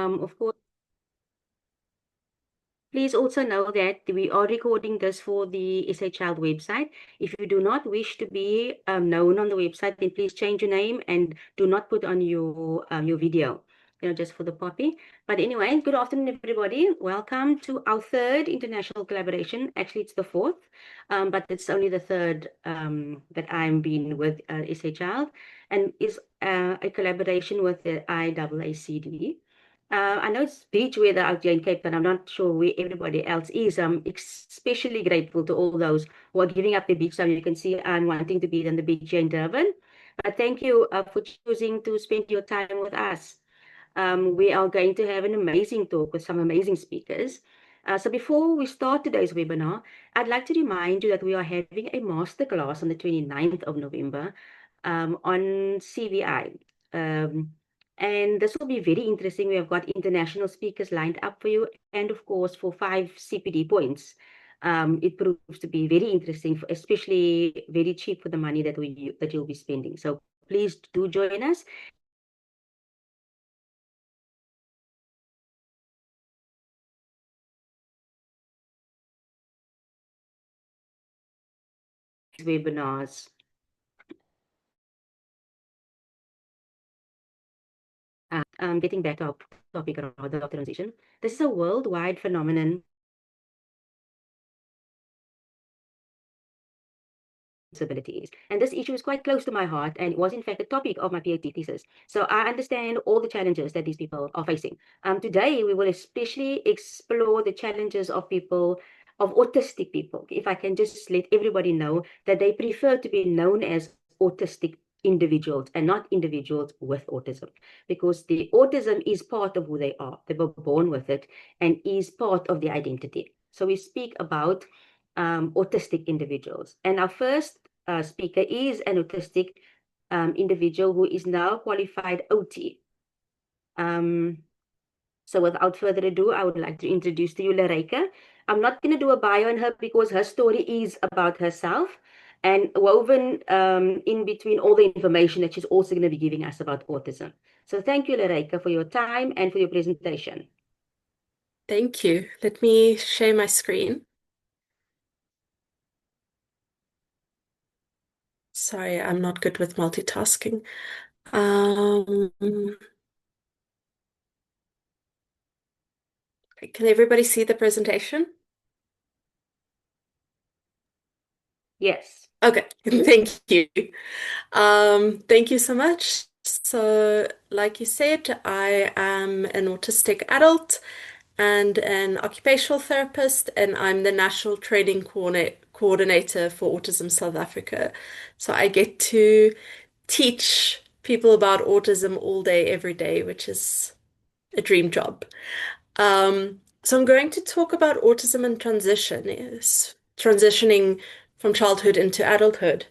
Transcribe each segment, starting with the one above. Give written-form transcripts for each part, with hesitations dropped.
Of course, please also know that we are recording this for the SA Child website. If you do not wish to be known on the website, then please change your name and do not put on your video, just for the poppy. But anyway, good afternoon, everybody. Welcome to our third international collaboration. Actually, it's the fourth, but it's only the third that I'm being with SA Child, and is a collaboration with the IAACD. I know it's beach weather out here in Cape Town. I'm not sure where everybody else is. I'm especially grateful to all those who are giving up the beach time. You can see I'm wanting to be on the beach here in Durban. But thank you for choosing to spend your time with us. We are going to have an amazing talk with some amazing speakers. So before we start today's webinar, I'd like to remind you that we are having a masterclass on the 29th of November on CVI. And this will be very interesting. We have got international speakers lined up for you, and of course, for 5 CPD points. It proves to be very interesting, especially very cheap for the money that you'll be spending. So please do join us. Webinars. Getting back to our topic around the transition. This is a worldwide phenomenon. Disabilities. And this issue is quite close to my heart, and it was in fact the topic of my PhD thesis. So I understand all the challenges that these people are facing. Today, we will especially explore the challenges of autistic people. If I can just let everybody know that they prefer to be known as autistic individuals and not individuals with autism, because the autism is part of who they are. They were born with it and is part of their identity. So we speak about autistic individuals. And our first speaker is an autistic individual who is now qualified OT. So without further ado, I would like to introduce to you Leryke. I'm not going to do a bio on her because her story is about herself, and woven in between all the information that she's also going to be giving us about autism. So thank you, Leryke, for your time and for your presentation. Thank you. Let me share my screen. Sorry, I'm not good with multitasking. Can everybody see the presentation? Yes. Okay, thank you. Thank you so much. So, like you said, I am an autistic adult and an occupational therapist, and I'm the National Training Coordinator for Autism South Africa. So I get to teach people about autism all day, every day, which is a dream job. So I'm going to talk about autism and transitioning from childhood into adulthood.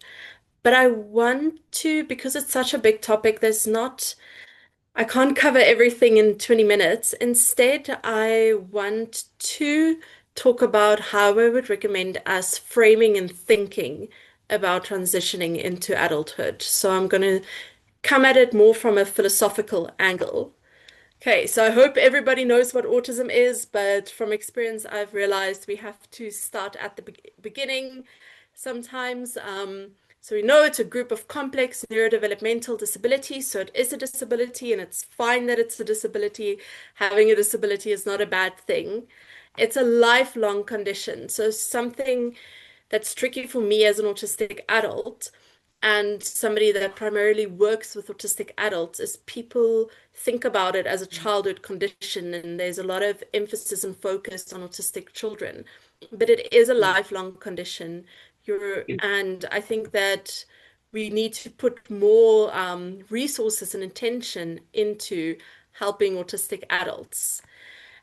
But I want to, because it's such a big topic, I can't cover everything in 20 minutes. Instead, I want to talk about how I would recommend us framing and thinking about transitioning into adulthood. So I'm going to come at it more from a philosophical angle. Okay, so I hope everybody knows what autism is, but from experience, I've realized we have to start at the beginning sometimes. So we know it's a group of complex neurodevelopmental disabilities, so it is a disability, and it's fine that it's a disability. Having a disability is not a bad thing. It's a lifelong condition, so something that's tricky for me as an autistic adult and somebody that primarily works with autistic adults is people think about it as a childhood condition, and there's a lot of emphasis and focus on autistic children, but it is a lifelong condition. And I think that we need to put more resources and attention into helping autistic adults.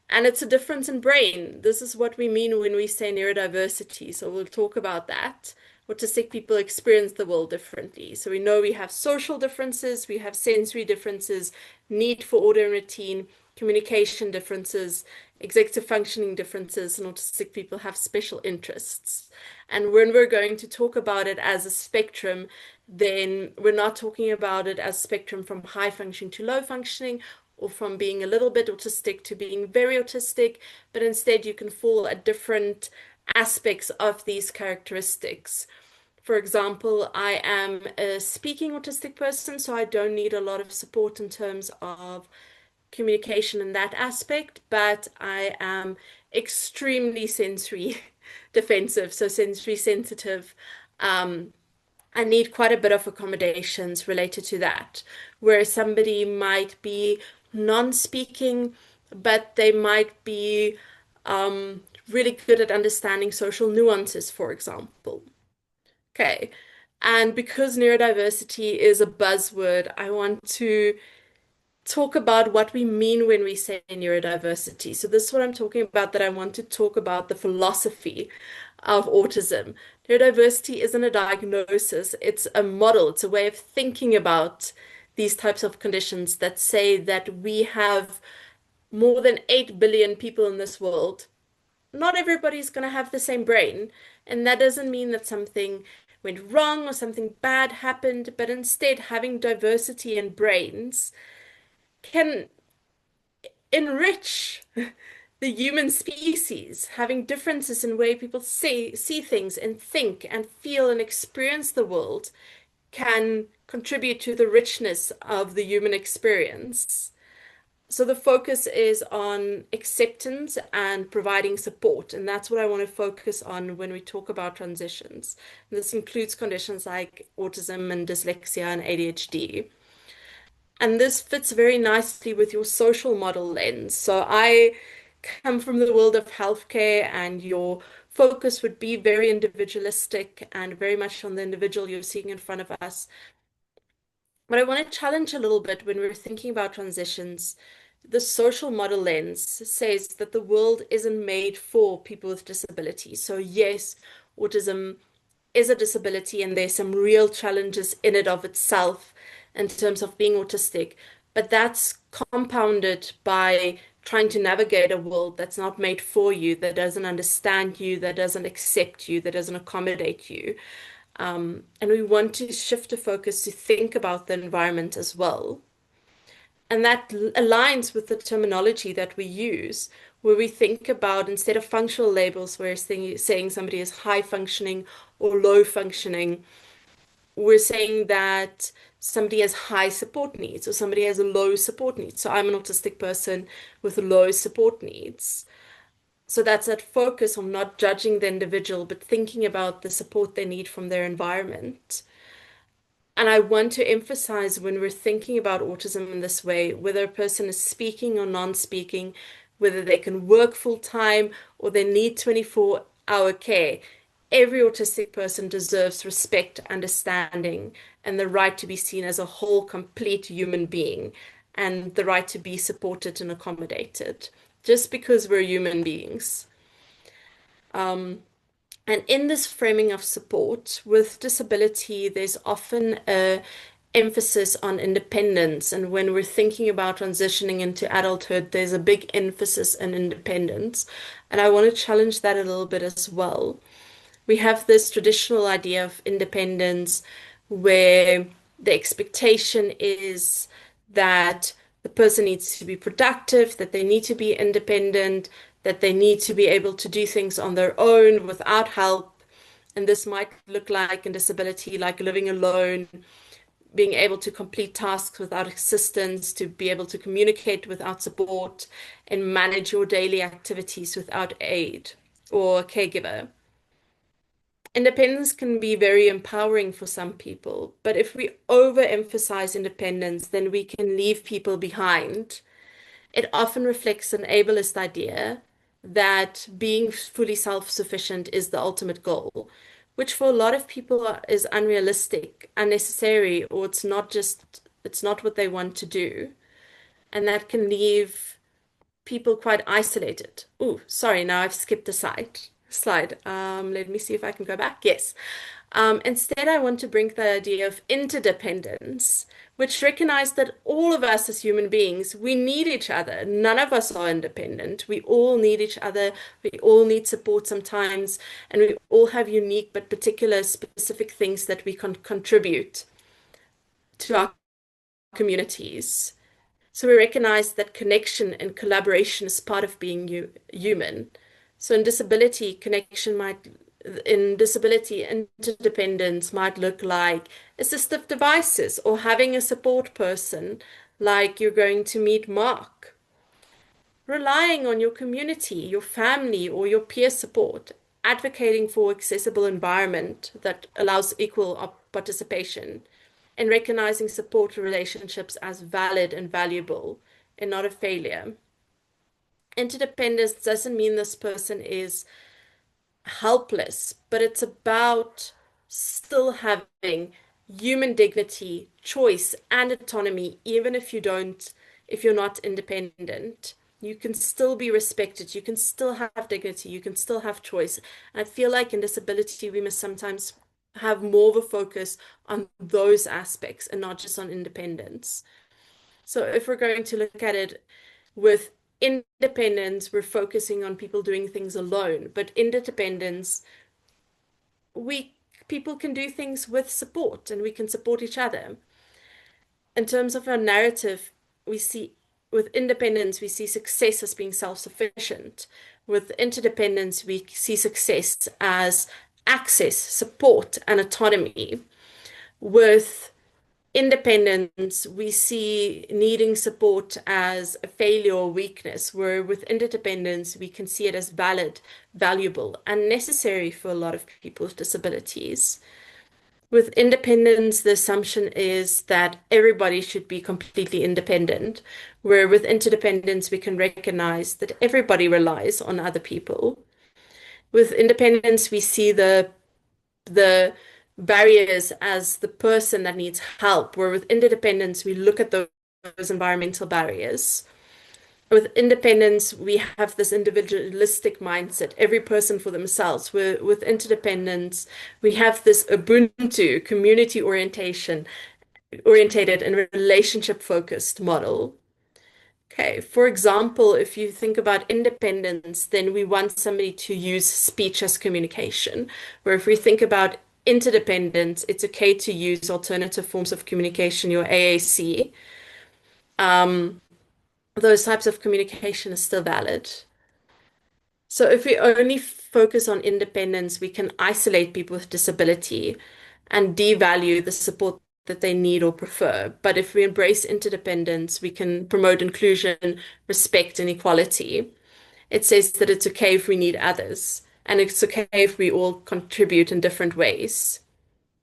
And it's a difference in brain. This is what we mean when we say neurodiversity. So we'll talk about that. Autistic people experience the world differently. So we know we have social differences, we have sensory differences, need for order and routine, communication differences, executive functioning differences, and autistic people have special interests. And when we're going to talk about it as a spectrum, then we're not talking about it as spectrum from high functioning to low functioning or from being a little bit autistic to being very autistic, but instead you can fall at different aspects of these characteristics. For example, I am a speaking autistic person, so I don't need a lot of support in terms of communication in that aspect, but I am extremely sensory defensive, so sensory sensitive. I need quite a bit of accommodations related to that, where somebody might be non-speaking, but they might be really good at understanding social nuances, for example. Okay. And because neurodiversity is a buzzword, I want to talk about what we mean when we say neurodiversity. So this is what I'm talking about, that I want to talk about the philosophy of autism. Neurodiversity isn't a diagnosis, it's a model, it's a way of thinking about these types of conditions that say that we have more than 8 billion people in this world. Not everybody's going to have the same brain, and that doesn't mean that something went wrong or something bad happened, but instead having diversity in brains can enrich the human species. Having differences in way people see things and think and feel and experience the world can contribute to the richness of the human experience. So the focus is on acceptance and providing support, and that's what I want to focus on when we talk about transitions. And this includes conditions like autism and dyslexia and ADHD. And this fits very nicely with your social model lens. So I come from the world of healthcare, and your focus would be very individualistic and very much on the individual you're seeing in front of us. But I want to challenge a little bit when we're thinking about transitions. The social model lens says that the world isn't made for people with disabilities. So yes, autism is a disability, and there's some real challenges in it of itself in terms of being autistic, but that's compounded by trying to navigate a world that's not made for you, that doesn't understand you, that doesn't accept you, that doesn't accommodate you. And we want to shift the focus to think about the environment as well. And that aligns with the terminology that we use, where we think about, instead of functional labels, where saying somebody is high functioning or low functioning, we're saying that somebody has high support needs or somebody has a low support needs. So I'm an autistic person with low support needs. So that's that focus on not judging the individual, but thinking about the support they need from their environment. And I want to emphasize, when we're thinking about autism in this way, whether a person is speaking or non-speaking, whether they can work full time or they need 24-hour care, every autistic person deserves respect, understanding, and the right to be seen as a whole, complete human being, and the right to be supported and accommodated, just because we're human beings. And in this framing of support with disability, there's often a emphasis on independence. And when we're thinking about transitioning into adulthood, there's a big emphasis on independence. And I want to challenge that a little bit as well. We have this traditional idea of independence where the expectation is that the person needs to be productive, that they need to be independent, that they need to be able to do things on their own without help. And this might look like in disability, like living alone, being able to complete tasks without assistance, to be able to communicate without support, and manage your daily activities without aid or a caregiver. Independence can be very empowering for some people, but if we overemphasize independence, then we can leave people behind. It often reflects an ableist idea that being fully self-sufficient is the ultimate goal, which for a lot of people is unrealistic, unnecessary, or it's not what they want to do. And that can leave people quite isolated. Oh, sorry, now I've skipped a slide. Let me see if I can go back. Yes. Instead, I want to bring the idea of interdependence, which recognize that all of us as human beings, we need each other. None of us are independent. We all need each other. We all need support sometimes, and we all have unique but particular specific things that we can contribute to our communities. So we recognize that connection and collaboration is part of being human. So in disability, interdependence might look like assistive devices or having a support person like you're going to meet Mark, relying on your community, your family, or your peer support, advocating for accessible environment that allows equal participation, and recognizing support relationships as valid and valuable and not a failure. Interdependence doesn't mean this person is helpless, but it's about still having human dignity, choice, and autonomy, even if you're not independent. You can still be respected, you can still have dignity, you can still have choice. And I feel like in disability, we must sometimes have more of a focus on those aspects and not just on independence. So if we're going to look at it with independence, we're focusing on people doing things alone, but interdependence, we people can do things with support and we can support each other. In terms of our narrative, we see with independence, we see success as being self-sufficient. With interdependence, we see success as access, support, and autonomy. With independence, we see needing support as a failure or weakness, where with interdependence, we can see it as valid, valuable, and necessary for a lot of people with disabilities. With independence, the assumption is that everybody should be completely independent, where with interdependence, we can recognize that everybody relies on other people. With independence, we see the barriers as the person that needs help, where with interdependence, we look at those environmental barriers. With independence, we have this individualistic mindset, every person for themselves. With interdependence, we have this Ubuntu, community orientated and relationship focused model. Okay, for example, if you think about independence, then we want somebody to use speech as communication. Where if we think about interdependence, it's okay to use alternative forms of communication, your AAC. Those types of communication is still valid. So if we only focus on independence, we can isolate people with disability and devalue the support that they need or prefer. But if we embrace interdependence, we can promote inclusion, respect, and equality. It says that it's okay if we need others, and it's okay if we all contribute in different ways.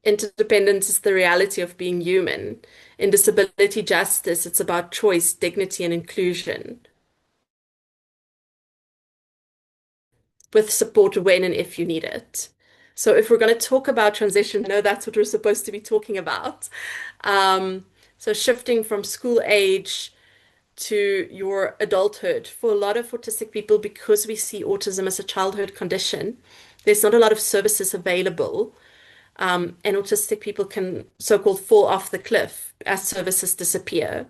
Interdependence is the reality of being human. In disability justice, it's about choice, dignity, and inclusion, with support when and if you need it. So if we're going to talk about transition, I know that's what we're supposed to be talking about. So shifting from school age to your adulthood, for a lot of autistic people, because we see autism as a childhood condition, there's not a lot of services available. And autistic people can so-called fall off the cliff as services disappear.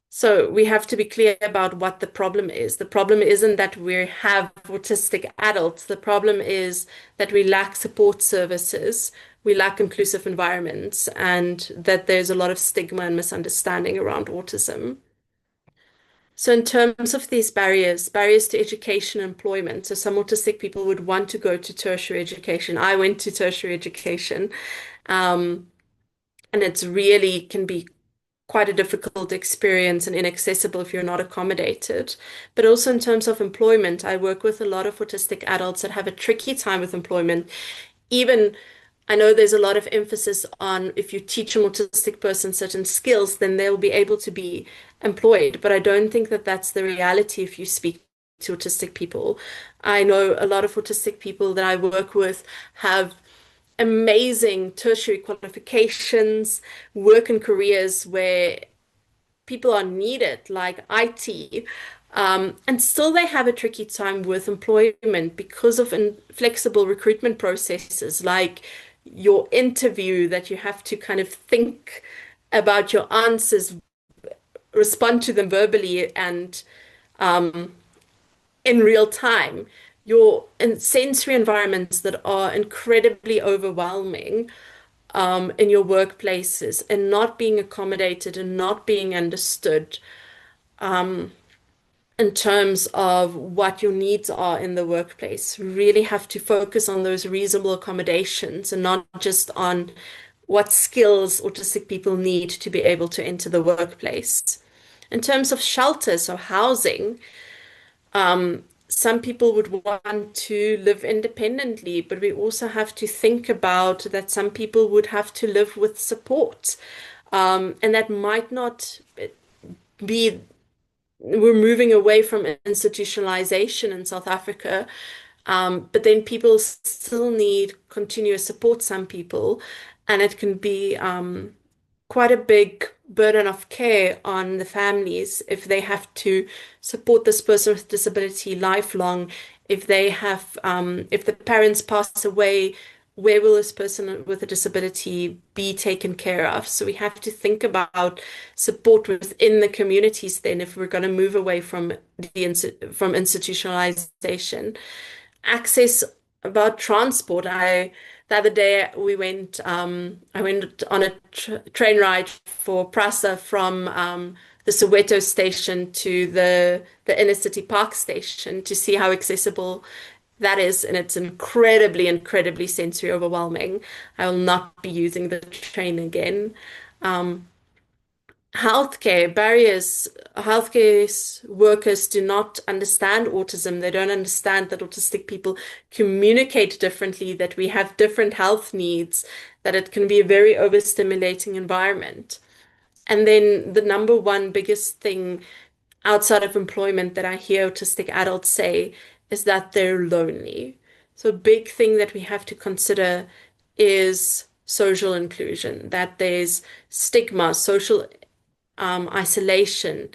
So we have to be clear about what the problem is. The problem isn't that we have autistic adults. The problem is that we lack support services, we lack inclusive environments, and that there's a lot of stigma and misunderstanding around autism. So in terms of these barriers to education and employment, so some autistic people would want to go to tertiary education. I went to tertiary education, and it's really can be quite a difficult experience and inaccessible if you're not accommodated. But also in terms of employment, I work with a lot of autistic adults that have a tricky time with employment. Even I know there's a lot of emphasis on if you teach an autistic person certain skills, then they'll be able to be employed. But I don't think that that's the reality if you speak to autistic people. I know a lot of autistic people that I work with have amazing tertiary qualifications, work in careers where people are needed, like IT, and still they have a tricky time with employment because of inflexible recruitment processes, like your interview that you have to kind of think about your answers, respond to them verbally and in real time. Your sensory environments that are incredibly overwhelming in your workplaces and not being accommodated and not being understood in terms of what your needs are in the workplace. Really have to focus on those reasonable accommodations and not just on what skills autistic people need to be able to enter the workplace. In terms of shelters or housing, some people would want to live independently, but we also have to think about that some people would have to live with support. And that might not be, we're moving away from institutionalization in South Africa, but then people still need continuous support, some people, and it can be quite a big burden of care on the families if they have to support this person with disability lifelong. If they have, if the parents pass away, where will this person with a disability be taken care of? So we have to think about support within the communities then if we're going to move away from from institutionalization. Access about transport. The other day I went on a train ride for Prasa from the Soweto station to the inner city park station to see how accessible that is, and it's incredibly sensory overwhelming. I will not be using the train again. Healthcare barriers. Healthcare workers do not understand autism. They don't understand that autistic people communicate differently, that we have different health needs, that it can be a very overstimulating environment. And then the number one biggest thing outside of employment that I hear autistic adults say is that they're lonely. So a big thing that we have to consider is social inclusion, that there's stigma, social isolation,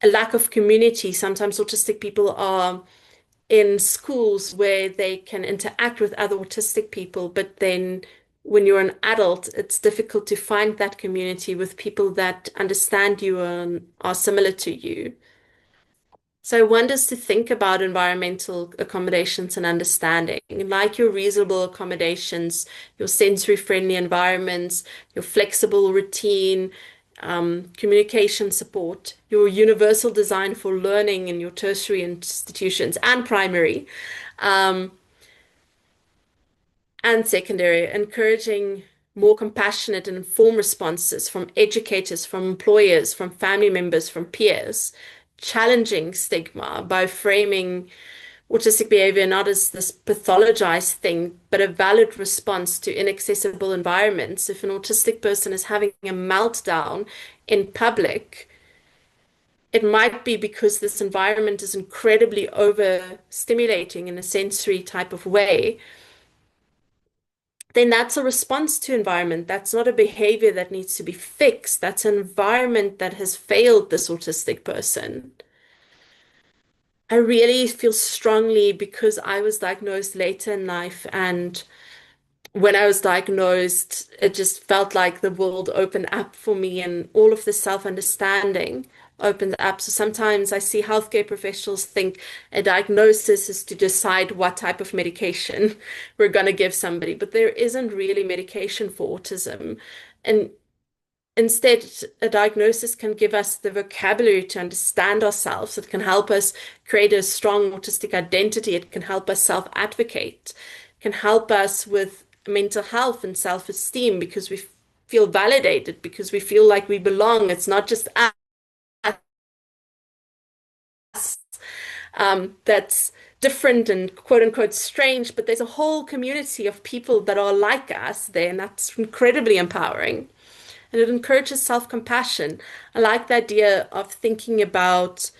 a lack of community. Sometimes autistic people are in schools where they can interact with other autistic people, but then when you're an adult, it's difficult to find that community with people that understand you and are similar to you. So I want us to think about environmental accommodations and understanding, like your reasonable accommodations, your sensory-friendly environments, your flexible routine, communication support, your universal design for learning in your tertiary institutions and primary, and secondary, encouraging more compassionate and informed responses from educators, from employers, from family members, from peers, challenging stigma by framing autistic behavior not as this pathologized thing, but a valid response to inaccessible environments. If an autistic person is having a meltdown in public, it might be because this environment is incredibly overstimulating in a sensory type of way. Then that's a response to environment. That's not a behavior that needs to be fixed. That's an environment that has failed this autistic person. I really feel strongly because I was diagnosed later in life, and when I was diagnosed, it just felt like the world opened up for me and all of the self-understanding opened up. So sometimes I see healthcare professionals think a diagnosis is to decide what type of medication we're going to give somebody, but there isn't really medication for autism. And instead, a diagnosis can give us the vocabulary to understand ourselves. It can help us create a strong autistic identity. It can help us self-advocate. It can help us with mental health and self-esteem because we feel validated, because we feel like we belong. It's not just us that's different and quote unquote strange, but there's a whole community of people that are like us there, and that's incredibly empowering. And it encourages self-compassion. I like the idea of thinking about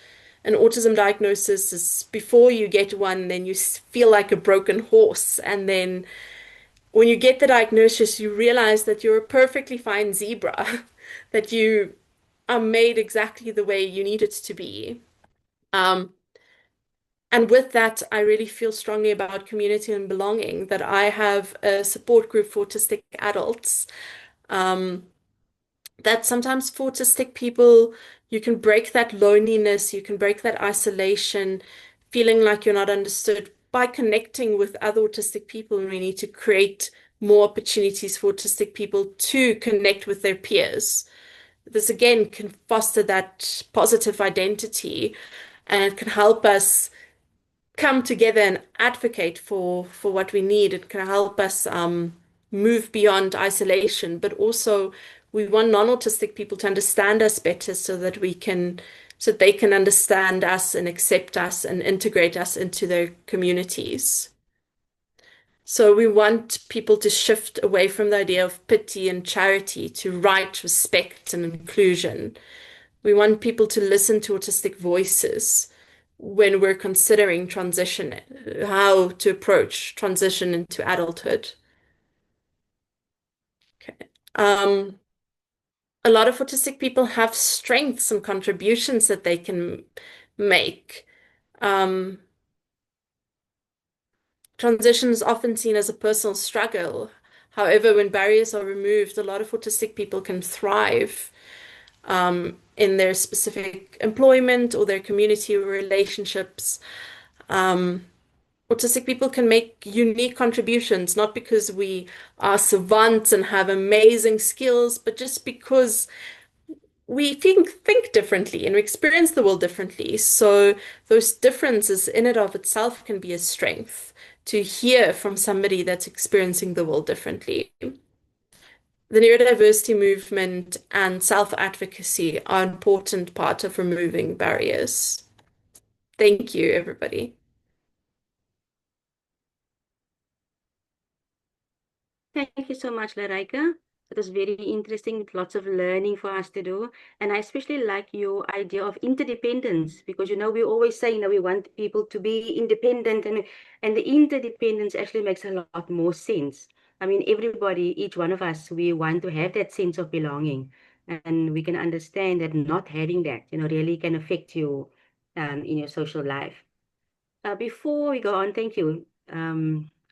an autism diagnosis is before you get one, then you feel like a broken horse. And then when you get the diagnosis, you realize that you're a perfectly fine zebra, that you are made exactly the way you need it to be. And with that, I really feel strongly about community and belonging, that I have a support group for autistic adults. That sometimes for autistic people, you can break that loneliness, you can break that isolation, feeling like you're not understood by connecting with other autistic people. And we need to create more opportunities for autistic people to connect with their peers. This again can foster that positive identity, and it can help us come together and advocate for what we need. It can help us move beyond isolation, but also we want non-autistic people to understand us better so they can understand us and accept us and integrate us into their communities. So we want people to shift away from the idea of pity and charity to right, respect, and inclusion. We want people to listen to autistic voices when we're considering transition, how to approach transition into adulthood. Okay. A lot of autistic people have strengths and contributions that they can make. Transition is often seen as a personal struggle. However, when barriers are removed, a lot of autistic people can thrive in their specific employment or their community relationships. Autistic people can make unique contributions, not because we are savants and have amazing skills, but just because we think differently and we experience the world differently. So those differences in and of itself can be a strength to hear from somebody that's experiencing the world differently. The neurodiversity movement and self-advocacy are an important part of removing barriers. Thank you, everybody. Thank you so much, Leryke. It was very interesting, lots of learning for us to do. And I especially like your idea of interdependence because, we always say, we want people to be independent and the interdependence actually makes a lot more sense. I mean, everybody, each one of us, we want to have that sense of belonging. And we can understand that not having that, really can affect you in your social life. Before we go on, thank you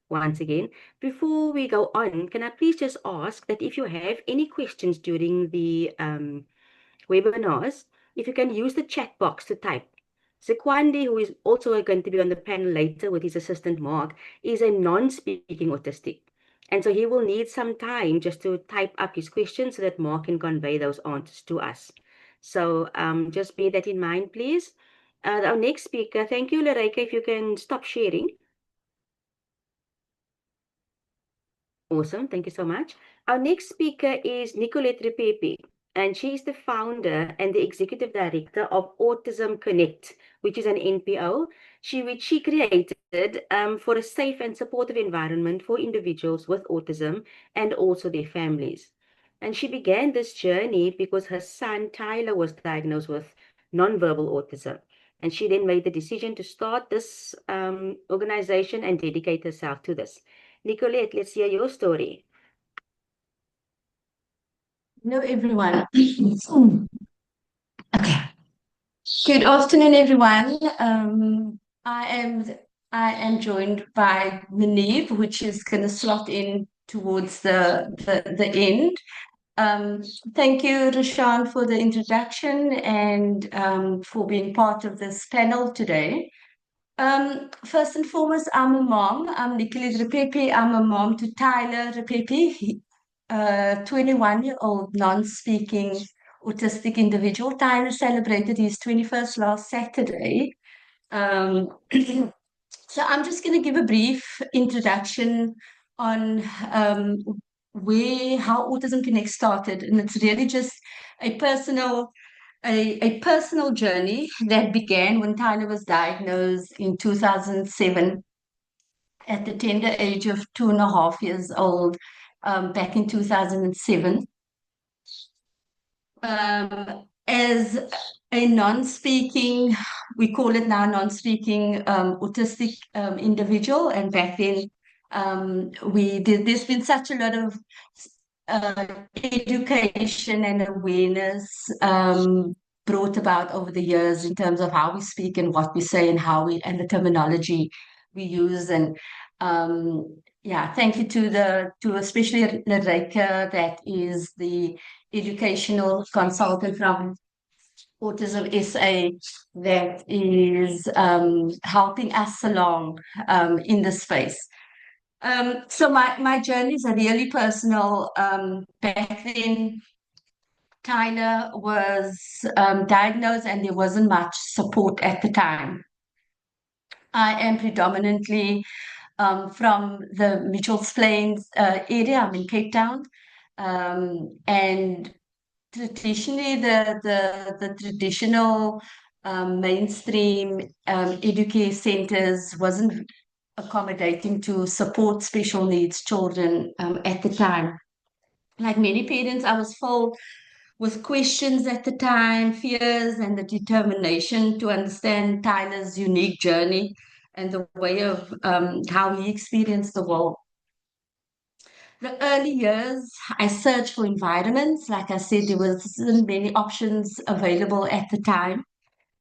once again. Before we go on, can I please just ask that if you have any questions during the webinars, if you can use the chat box to type. Zekwanda, who is also going to be on the panel later with his assistant Mark, is a non-speaking autistic. And so he will need some time just to type up his questions so that Mark can convey those answers to us. So just bear that in mind, please. Our next speaker, thank you, Leryke, if you can stop sharing. Awesome, thank you so much. Our next speaker is Nicolette Repepe, and she's the founder and the executive director of Autism Connect, which is an NPO, which she created for a safe and supportive environment for individuals with autism and also their families. And she began this journey because her son Tyler was diagnosed with nonverbal autism. And she then made the decision to start this organization and dedicate herself to this. Nicolette, let's hear your story. Hello, everyone. Okay. Good afternoon, everyone. I am joined by Maneve, which is going to slot in towards the end. Thank you, Rashan, for the introduction and for being part of this panel today. First and foremost, I'm a mom. I'm Nicolette Repepe. I'm a mom to Tyler Repepe, a 21-year-old non-speaking autistic individual. Tyler celebrated his 21st last Saturday. So I'm just going to give a brief introduction on how Autism Connect started, and it's really just a personal journey that began when Tyler was diagnosed in 2007 at the tender age of 2.5 years old, back in 2007. As a non-speaking, we call it now non-speaking autistic individual, and back then there's been such a lot of education and awareness brought about over the years in terms of how we speak and what we say and the terminology we use. And yeah, thank you to especially Leryke, that is the educational consultant from Autism SA, that is helping us along in this space. So my journeys are really personal. Back then, Tyler was diagnosed and there wasn't much support at the time. I am predominantly from the Mitchells Plains area. I'm in Cape Town. And traditionally, the traditional mainstream educare centers wasn't accommodating to support special needs children at the time. Like many parents, I was full with questions at the time, fears, and the determination to understand Tyler's unique journey and the way of how he experienced the world. The early years, I searched for environments. Like I said, there wasn't many options available at the time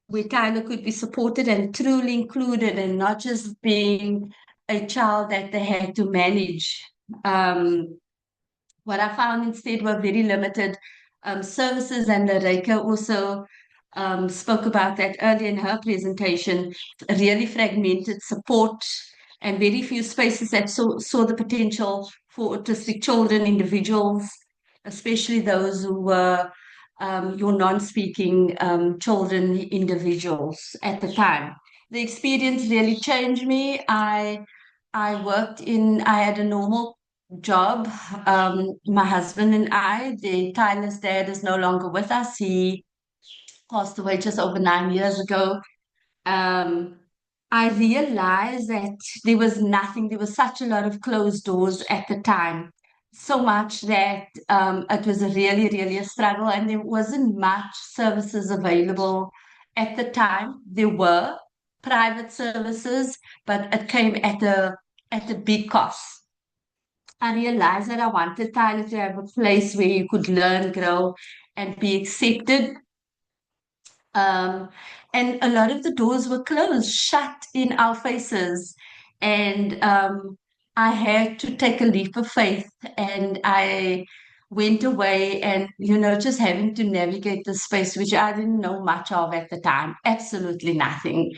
where Tyler could be supported and truly included and not just being a child that they had to manage. Um, what I found instead were very limited services, and Leryke also spoke about that earlier in her presentation, really fragmented support and very few spaces that saw the potential for autistic children, individuals, especially those who were your non-speaking children, individuals at the time. The experience really changed me. I had a normal job. My husband and Tyler's dad is no longer with us. He passed away just over 9 years ago. Um, I realized that there was nothing, there was such a lot of closed doors at the time, so much that it was really a struggle, and there wasn't much services available at the time. There were private services, but it came at a big cost. I realized that I wanted Tyler to have a place where you could learn, grow, and be accepted. Um, and a lot of the doors were closed, shut in our faces. And I had to take a leap of faith, and I went away and, just having to navigate the space, which I didn't know much of at the time, absolutely nothing.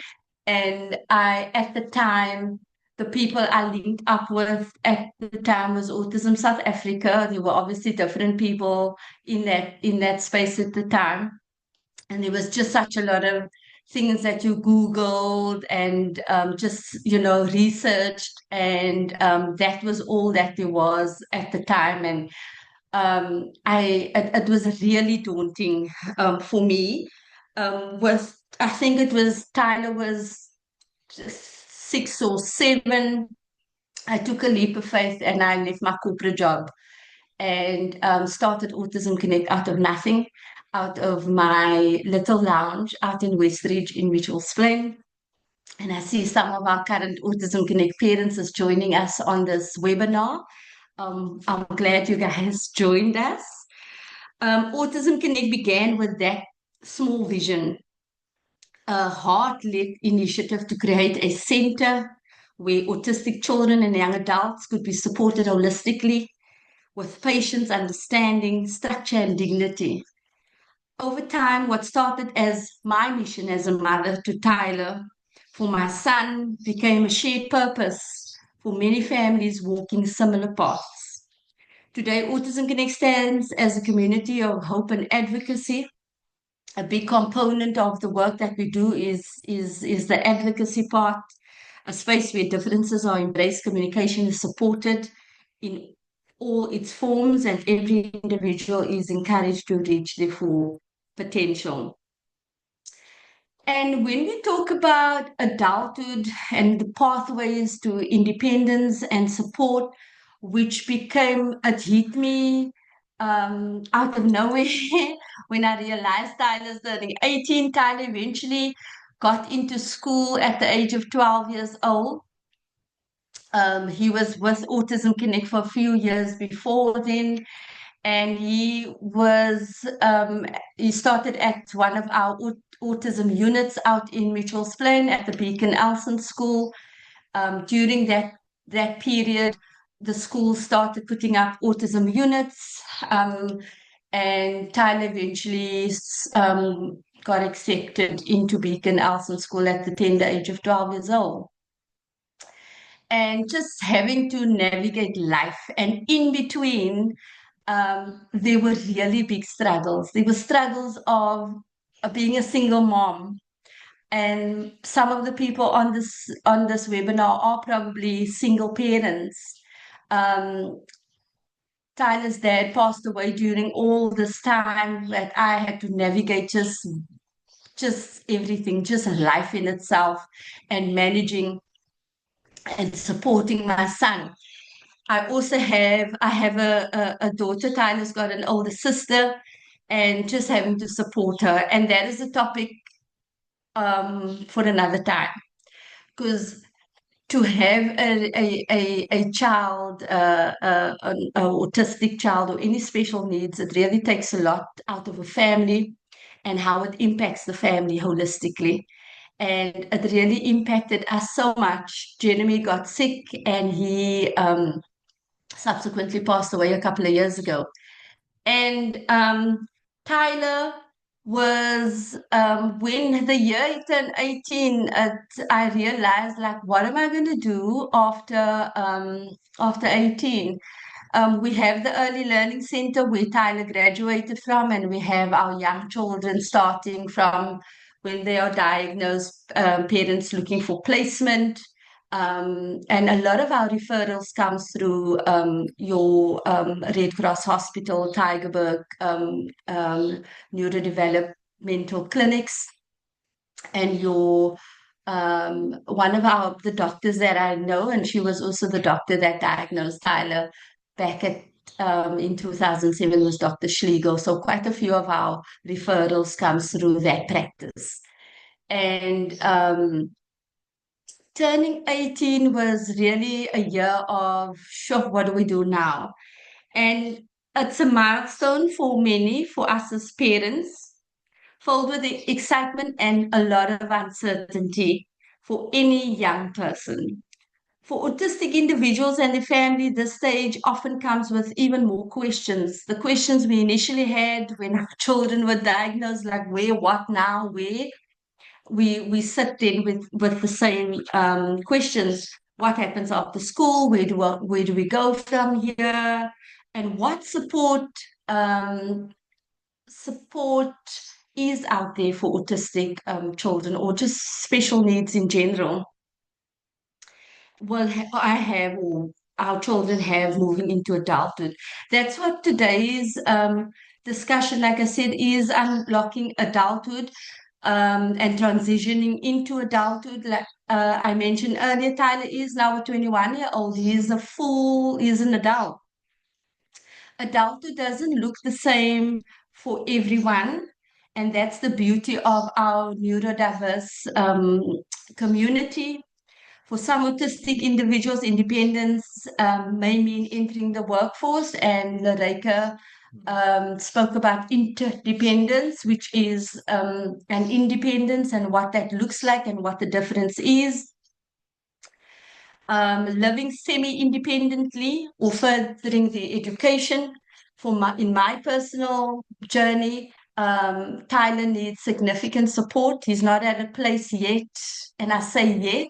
And at the time, the people I linked up with at the time was Autism South Africa. There were obviously different people in that space at the time, and there was just such a lot of things that you Googled and just researched, and that was all that there was at the time. And it was really daunting for me. With I think it was Tyler was just 6 or 7. I took a leap of faith and I left my corporate job and started Autism Connect out of nothing, out of my little lounge out in Westridge in Mitchells Plain. And I see some of our current Autism Connect parents is joining us on this webinar. I'm glad you guys joined us. Autism Connect began with that small vision, a heart-led initiative to create a center where autistic children and young adults could be supported holistically with patience, understanding, structure, and dignity. Over time, what started as my mission as a mother to Tyler for my son became a shared purpose for many families walking similar paths. Today, Autism Connect stands as a community of hope and advocacy. A big component of the work that we do is the advocacy part, a space where differences are embraced, communication is supported in all its forms, and every individual is encouraged to reach their full potential. And when we talk about adulthood and the pathways to independence and support, which it hit me out of nowhere when I realized Tyler's turning 18. Tyler eventually got into school at the age of 12 years old. He was with Autism Connect for a few years before then, and he started at one of our autism units out in Mitchells Plain at the Beacon Elson School. During that period, the school started putting up autism units, and Tyler eventually got accepted into Beacon Elson School at the tender age of 12 years old. and just having to navigate life. And in between, there were really big struggles. There were struggles of being a single mom. And some of the people on this webinar are probably single parents. Tyler's dad passed away during all this time that I had to navigate just everything, just life in itself, and managing and supporting my son. I have a daughter. Tyler's got an older sister, and just having to support her. And that is a topic for another time, because to have a child, an autistic child or any special needs, it really takes a lot out of a family and how it impacts the family holistically. And it really impacted us so much. Jeremy got sick, and he subsequently passed away a couple of years ago. And Tyler was, when the year he turned 18, I realized, like, what am I going to do after 18? We have the Early Learning Center where Tyler graduated from, and we have our young children starting from when they are diagnosed, parents looking for placement. And a lot of our referrals comes through your Red Cross Hospital, Tygerberg, neurodevelopmental clinics, and your one of the doctors that I know, and she was also the doctor that diagnosed Tyler back in 2007, was Dr. Schlegel. So quite a few of our referrals comes through that practice. And turning 18 was really a year of, sure, what do we do now? And it's a milestone for many, for us as parents, filled with excitement and a lot of uncertainty for any young person. For autistic individuals and their family, this stage often comes with even more questions. The questions we initially had when our children were diagnosed, like where, what now, where, we sit in with the same questions. What happens after school? Where do we go from here? And what support is out there for autistic children, or just special needs in general? Well, I have, or our children have, moving into adulthood. That's what today's discussion, like I said, is unlocking adulthood and transitioning into adulthood. Like I mentioned earlier, Tyler is now a 21-year-old. He's an adult. Adulthood doesn't look the same for everyone, and that's the beauty of our neurodiverse community. For some autistic individuals, independence may mean entering the workforce, and Leryke spoke about interdependence, which is an independence and what that looks like and what the difference is. Living semi-independently or furthering the education. In my personal journey, Tyler needs significant support. He's not at a place yet, and I say yet,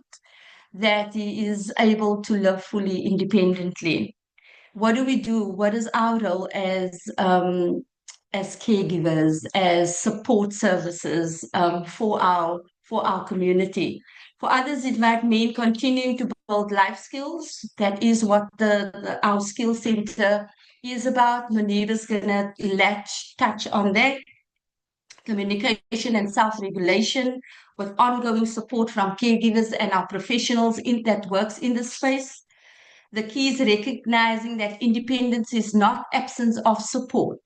that he is able to live fully independently. What do we do? What is our role as caregivers, as support services for our community? For others, it might mean continuing to build life skills. That is what our skill center is about. Munir is going to touch on that. Communication and self-regulation, with ongoing support from caregivers and our professionals that works in this space. The key is recognizing that independence is not absence of support.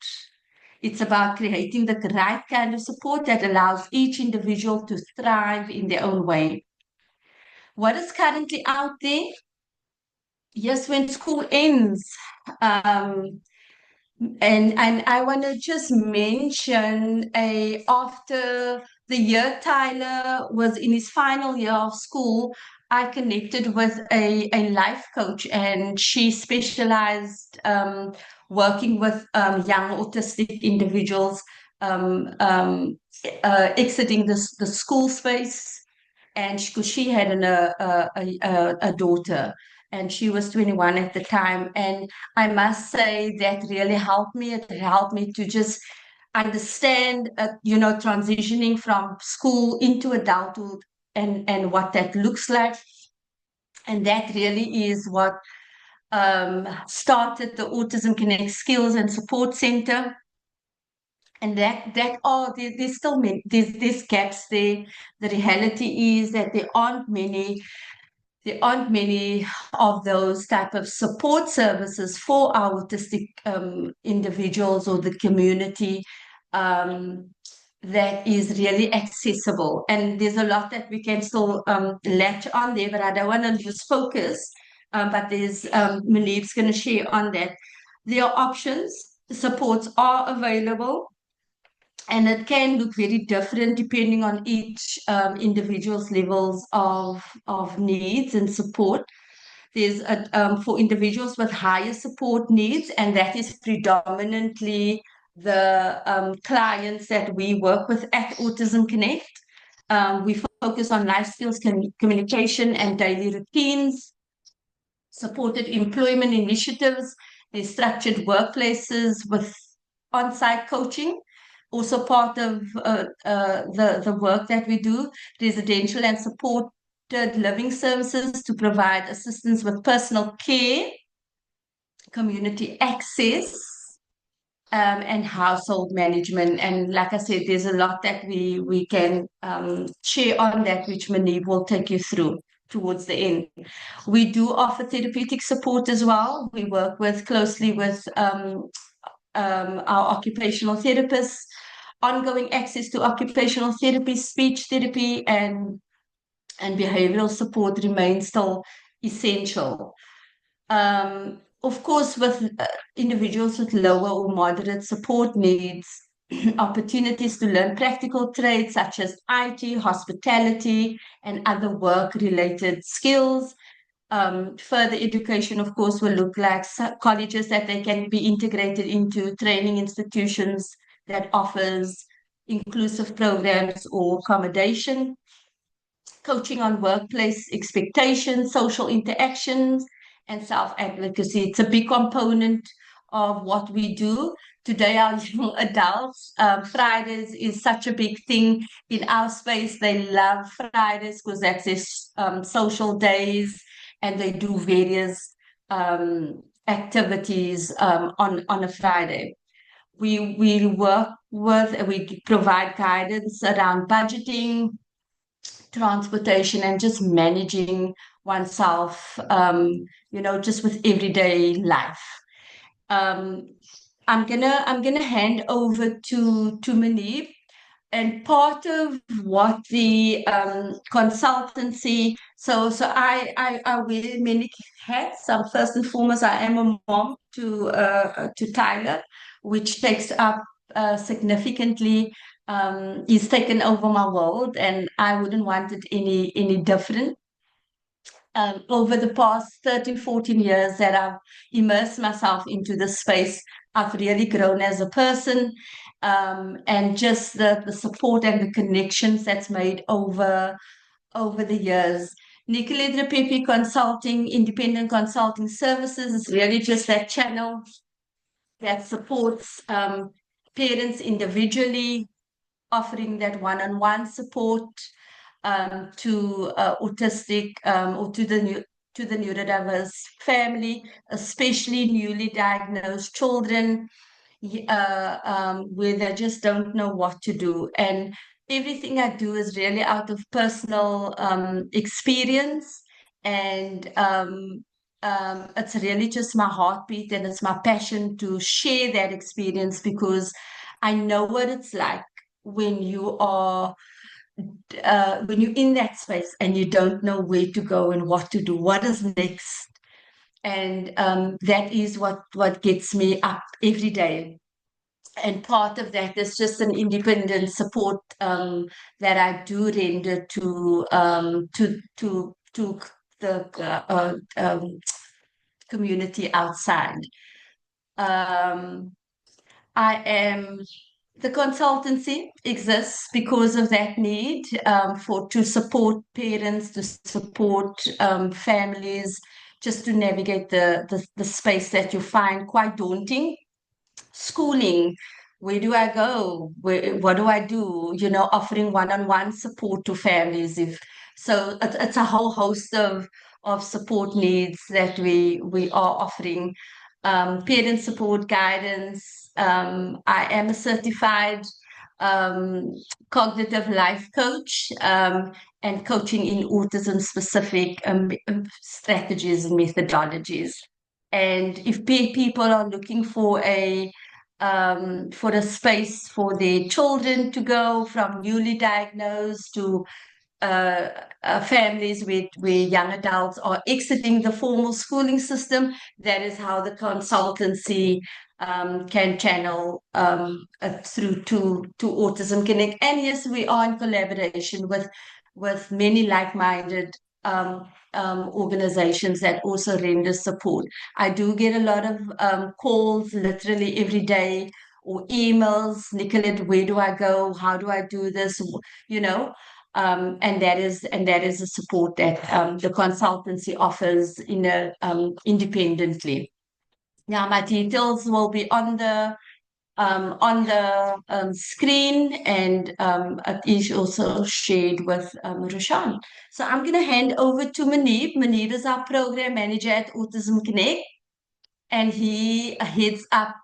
It's about creating the right kind of support that allows each individual to thrive in their own way. What is currently out there? Yes, when school ends, and I want to just mention after the year Tyler was in his final year of school, I connected with a life coach, and she specialized working with young autistic individuals exiting the school space. and because she had a daughter, and she was 21 at the time. And I must say that really helped me. It helped me to just understand, transitioning from school into adulthood, and what that looks like. And that really is what started the Autism Connect Skills and Support Center. And there's still many, there's gaps there. The reality is that there aren't many of those type of support services for our autistic individuals or the community, that is really accessible. And there's a lot that we can still latch on there, but I don't want to lose focus. But there's Manev's going to share on that. There are options, supports are available, and it can look very different depending on each individual's levels of needs and support. There's for individuals with higher support needs, and that is predominantly the clients that we work with at Autism Connect. We focus on life skills, communication, and daily routines, supported employment initiatives. There's structured workplaces with on-site coaching, also part of the work that we do. Residential and supported living services to provide assistance with personal care, community access, and household management. And like I said, there's a lot that we can share on that, which Manev will take you through towards the end. We do offer therapeutic support as well. We work closely with our occupational therapists, ongoing access to occupational therapy, speech therapy, and behavioral support remains still essential. Of course, with individuals with lower or moderate support needs, opportunities to learn practical trades such as IT, hospitality, and other work-related skills. Further education, of course, will look like colleges that they can be integrated into, training institutions that offers inclusive programs or accommodation, coaching on workplace expectations, social interactions, and self-advocacy. It's a big component of what we do. Today, our young adults, Fridays is such a big thing in our space. They love Fridays because that's their social days, and they do various activities on a Friday. We work with, we provide guidance around budgeting, transportation, and just managing oneself, just with everyday life. I'm gonna hand over to Manev, and part of what the consultancy. So I wear many hats. First and foremost, I am a mom to Tyler, which takes up significantly. He's taken over my world, and I wouldn't want it any different. Over the past 13, 14 years that I've immersed myself into this space, I've really grown as a person, and just the support and the connections that's made over the years. Nicolette Pepe Consulting, independent consulting services, is really just that channel that supports parents individually, offering that one-on-one support to autistic or to the neurodiverse family, especially newly diagnosed children, where they just don't know what to do. And everything I do is really out of personal experience, and it's really just my heartbeat, and it's my passion to share that experience, because I know what it's like when you are when you're in that space and you don't know where to go and what to do, what is next. And that is what gets me up every day. And part of that is just an independent support that I do render to the community outside. I am The consultancy exists because of that need to support parents, to support families, just to navigate the space that you find quite daunting. Schooling, where do I go? What do I do? Offering one-on-one support to families. If so, it's a whole host of support needs that we are offering. Parent support guidance. I am a certified um, cognitive life coach and coaching in autism specific strategies and methodologies. And if people are looking for a space for their children to go from newly diagnosed to families where young adults are exiting the formal schooling system, that is how the consultancy can channel through to Autism Connect. And yes, we are in collaboration with many like-minded organizations that also render support. I do get a lot of calls literally every day or emails. Nicolette, where do I go? How do I do this? You know, and that is a support that the consultancy offers independently. Now, my details will be on the screen, and it is also shared with Roshan. So I'm going to hand over to Manib. Manib is our program manager at Autism Connect, and he heads up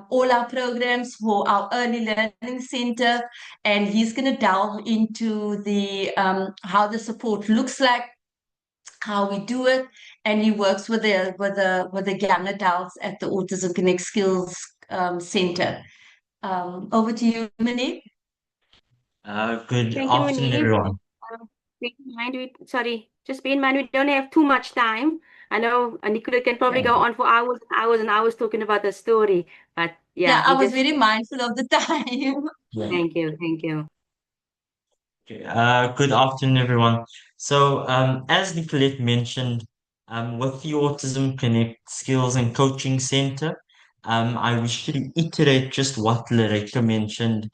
all our programs for our early learning center, and he's going to delve into the how the support looks like, how we do it, and he works with the young adults at the Autism Connect Skills Center. Over to you, Manib. Good Thank you, afternoon, Manib. everyone. Just bear in mind we don't have too much time. I know Nicola can probably go on for hours and hours and hours talking about the story, but Yeah, yeah, I was very mindful of the time. Yeah. thank you. Okay. Good afternoon, everyone. So, as Nicolette mentioned, with the Autism Connect Skills and Coaching Center, I wish to reiterate just what Leryke mentioned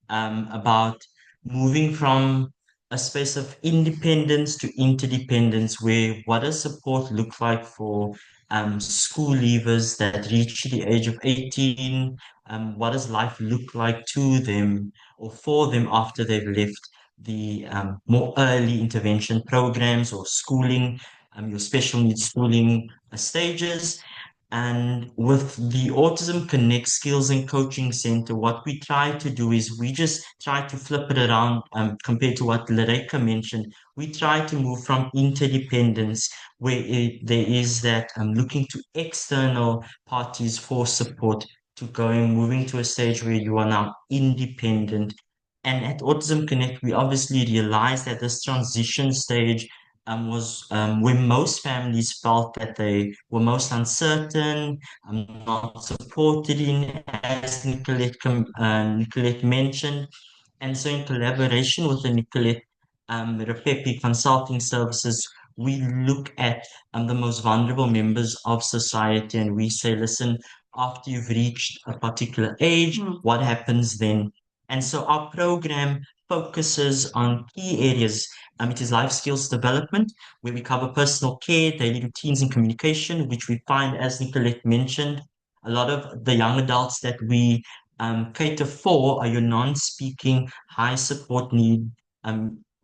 about moving from a space of independence to interdependence, where what does support look like for school leavers that reach the age of 18? What does life look like to them or for them after they've left the more early intervention programs or schooling, your special needs schooling stages? And with the Autism Connect Skills and Coaching Center, what we try to do is we just try to flip it around compared to what Leryke mentioned. We try to move from interdependence, where there is that looking to external parties for support, to moving to a stage where you are now independent. And at Autism Connect, we obviously realized that this transition stage was where most families felt that they were most uncertain, not supported in, as Nicolette mentioned. And so, in collaboration with the Nicolette Repepi Consulting Services, we look at the most vulnerable members of society and we say, listen, after you've reached a particular age, what happens then? And so, our program focuses on key areas. It is life skills development, where we cover personal care, daily routines, and communication, which we find, as Nicolette mentioned, a lot of the young adults that we cater for are your non-speaking, high support need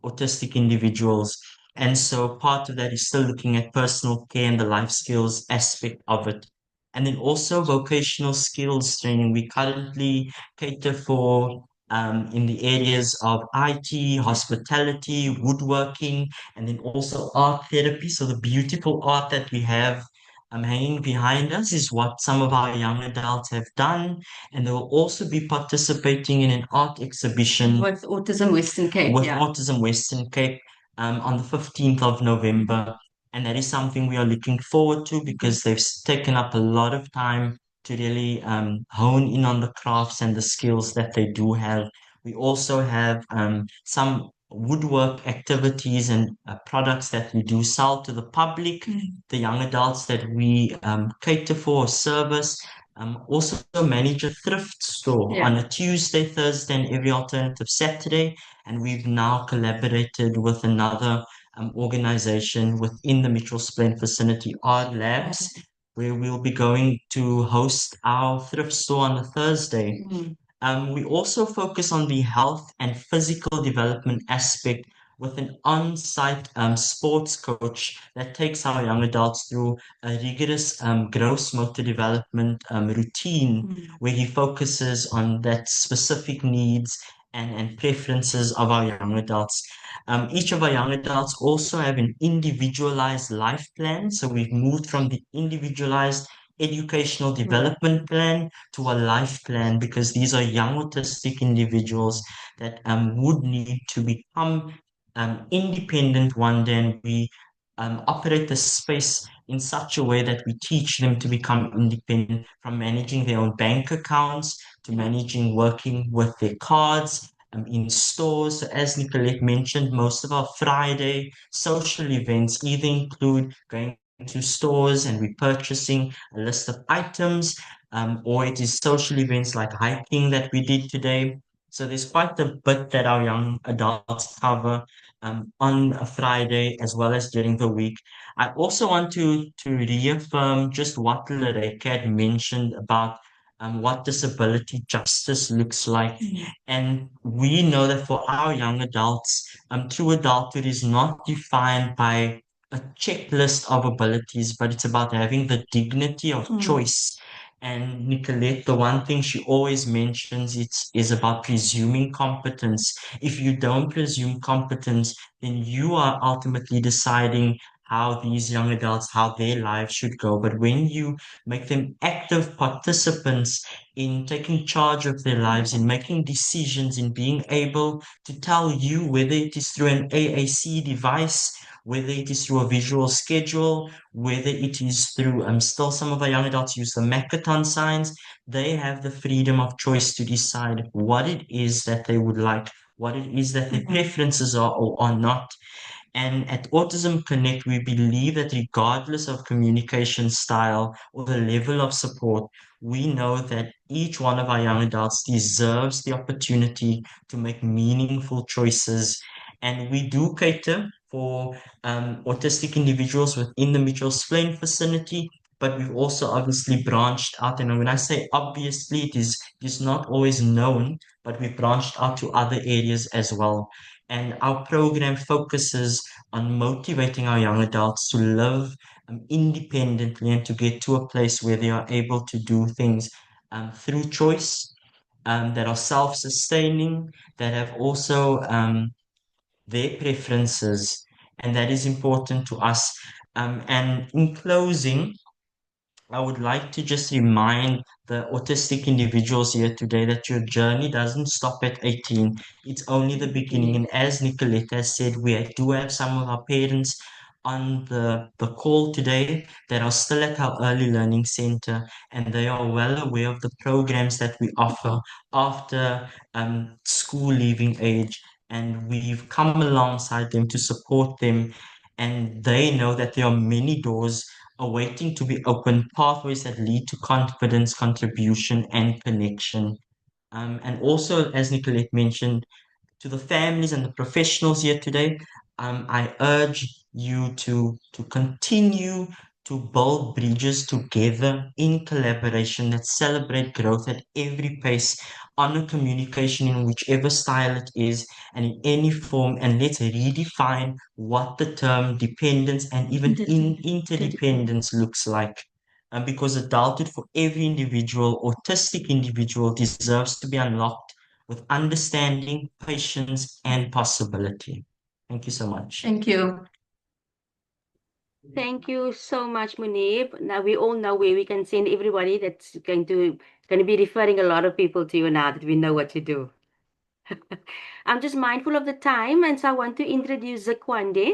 autistic individuals. And so part of that is still looking at personal care and the life skills aspect of it. And then also vocational skills training. We currently cater for in the areas of IT, hospitality, woodworking, and then also art therapy. So the beautiful art that we have hanging behind us is what some of our young adults have done. And they will also be participating in an art exhibition with Autism Western Cape. Autism Western Cape on the 15th of November. And that is something we are looking forward to because they've taken up a lot of time to really hone in on the crafts and the skills that they do have. We also have some woodwork activities and products that we do sell to the public, the young adults that we cater for service. Also manage a thrift store Yeah. on a Tuesday, Thursday, and every alternative Saturday. And we've now collaborated with another organization within the Mitchell's Plain vicinity, Art Labs, where we'll be going to host our thrift store on a Thursday. We also focus on the health and physical development aspect with an on-site sports coach that takes our young adults through a rigorous gross motor development routine where he focuses on that specific needs and preferences of our young adults. Each of our young adults also have an individualized life plan. So we've moved from the individualized educational development plan to a life plan because these are young autistic individuals that would need to become independent one day, and we operate the space in such a way that we teach them to become independent from managing their own bank accounts to managing working with their cards in stores. So as Nicolette mentioned, most of our Friday social events either include going to stores and repurchasing a list of items, or it is social events like hiking that we did today. So there's quite a bit that our young adults cover on a Friday as well as during the week. I also want to reaffirm just what Leryke had mentioned about what disability justice looks like. And we know that for our young adults, true adulthood is not defined by a checklist of abilities, but it's about having the dignity of choice. And Nicolette, the one thing she always mentions is about presuming competence. If you don't presume competence, then you are ultimately deciding how these young adults, how their lives should go. But when you make them active participants in taking charge of their lives, in making decisions, in being able to tell you whether it is through an AAC device, whether it is through a visual schedule, whether it is through, still some of our young adults use the Makaton signs, they have the freedom of choice to decide what it is that they would like, what it is that their preferences are or are not. And at Autism Connect, we believe that regardless of communication style or the level of support, we know that each one of our young adults deserves the opportunity to make meaningful choices. And we do cater for autistic individuals within the Mitchell's Plain vicinity, but we've also obviously branched out. And when I say obviously, it is not always known, but we've branched out to other areas as well. And our program focuses on motivating our young adults to live independently and to get to a place where they are able to do things through choice, that are self-sustaining, that have also their preferences, and that is important to us. And in closing, I would like to just remind the autistic individuals here today that your journey doesn't stop at 18. It's only the beginning. And as Nicolette has said, we do have some of our parents on the call today that are still at our early learning center, and they are well aware of the programs that we offer after school leaving age. And we've come alongside them to support them. And they know that there are many doors awaiting to be opened, pathways that lead to confidence, contribution, and connection. And also, as Nicolette mentioned, to the families and the professionals here today, I urge you to continue to build bridges together in collaboration that celebrate growth at every pace, honor communication in whichever style it is and in any form, and let's redefine what the term dependence and even interdependence looks like. Because adulthood for every individual, autistic individual, deserves to be unlocked with understanding, patience, and possibility. Thank you so much. Thank you. Thank you so much, Munib. Now we all know where we can send everybody that's going to be referring a lot of people to you now that we know what to do. I'm just mindful of the time, and so I want to introduce Zekwanda.